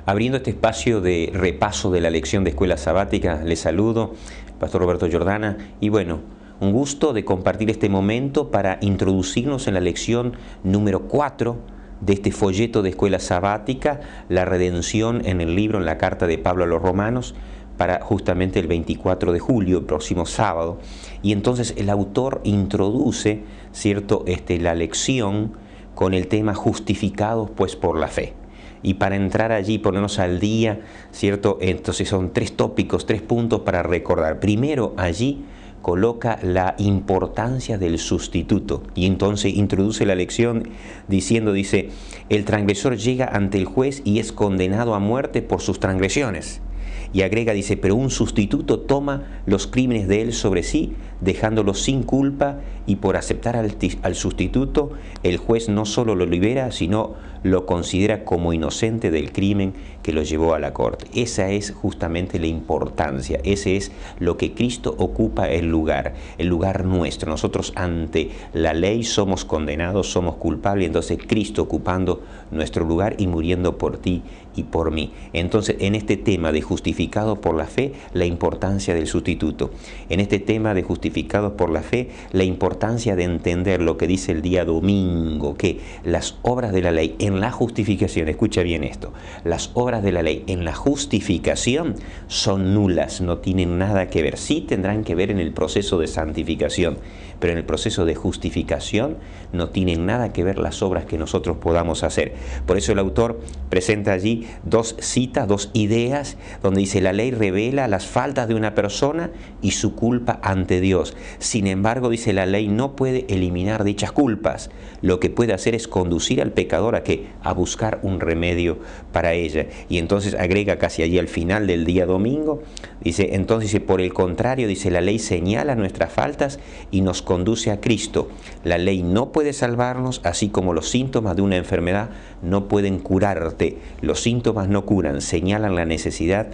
Abriendo este espacio de repaso de la lección de Escuela Sabática, les saludo, Pastor Roberto Jordana, y bueno, un gusto de compartir este momento para introducirnos en la lección número 4 de este folleto de Escuela Sabática, la redención en el libro, en la carta de Pablo a los Romanos, para justamente el 24 de julio, el próximo sábado. Y entonces el autor introduce, ¿cierto?, la lección con el tema justificados pues por la fe. Y para entrar allí, ponernos al día, ¿cierto? Entonces son tres tópicos, tres puntos para recordar. Primero, allí coloca la importancia del sustituto. Y entonces introduce la lección dice, el transgresor llega ante el juez y es condenado a muerte por sus transgresiones. Y agrega, dice, pero un sustituto toma los crímenes de él sobre sí, dejándolo sin culpa, y por aceptar al sustituto, el juez no solo lo libera, sino lo considera como inocente del crimen que lo llevó a la corte. Esa es justamente la importancia, ese es lo que Cristo ocupa el lugar nuestro. Nosotros ante la ley somos condenados, somos culpables, entonces Cristo ocupando nuestro lugar y muriendo por ti y por mí. Entonces, en este tema de justificados por la fe, la importancia del sustituto. En este tema de justificados por la fe, la importancia de entender lo que dice el día domingo, que las obras de la ley en la justificación, escucha bien esto, las obras de la ley en la justificación son nulas, no tienen nada que ver. Sí tendrán que ver en el proceso de santificación, pero en el proceso de justificación no tienen nada que ver las obras que nosotros podamos hacer. Por eso el autor presenta allí dos citas, dos ideas, donde dice la ley revela las faltas de una persona y su culpa ante Dios. Sin embargo, dice la ley no puede eliminar dichas culpas. Lo que puede hacer es conducir al pecador a buscar un remedio para ella. Y entonces agrega casi allí al final del día domingo, dice, por el contrario, dice, la ley señala nuestras faltas y nos conduce a Cristo. La ley no puede salvarnos, así como los síntomas de una enfermedad no pueden curarte. Los síntomas no curan, señalan la necesidad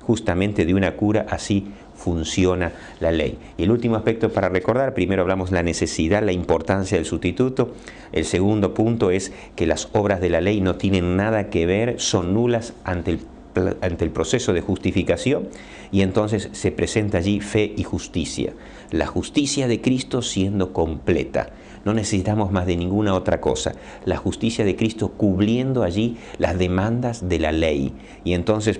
justamente de una cura, así funciona la ley. Y el último aspecto para recordar, primero hablamos la necesidad, la importancia del sustituto. El segundo punto es que las obras de la ley no tienen nada que ver, son nulas ante el proceso de justificación, y entonces se presenta allí fe y justicia. La justicia de Cristo siendo completa. No necesitamos más de ninguna otra cosa. La justicia de Cristo cubriendo allí las demandas de la ley. Y entonces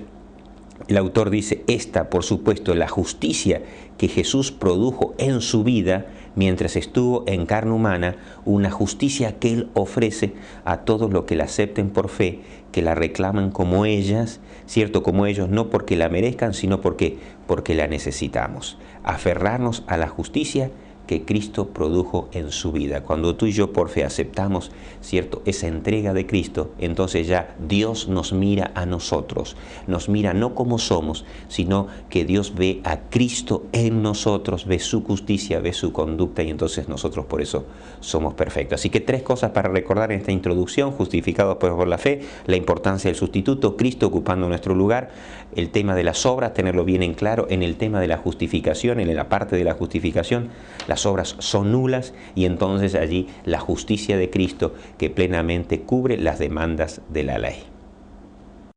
el autor dice, esta, por supuesto, la justicia que Jesús produjo en su vida mientras estuvo en carne humana, una justicia que Él ofrece a todos los que la acepten por fe, que la reclaman como ellas, ¿cierto? Como ellos, no porque la merezcan, sino porque la necesitamos. Aferrarnos a la justicia que Cristo produjo en su vida. Cuando tú y yo por fe aceptamos, ¿cierto?, esa entrega de Cristo, entonces ya Dios nos mira a nosotros, nos mira no como somos, sino que Dios ve a Cristo en nosotros, ve su justicia, ve su conducta, y entonces nosotros por eso somos perfectos. Así que tres cosas para recordar en esta introducción: justificados por la fe, la importancia del sustituto, Cristo ocupando nuestro lugar, el tema de las obras, tenerlo bien en claro. En el tema de la justificación, en la parte de la justificación, las obras son nulas, y entonces allí la justicia de Cristo que plenamente cubre las demandas de la ley.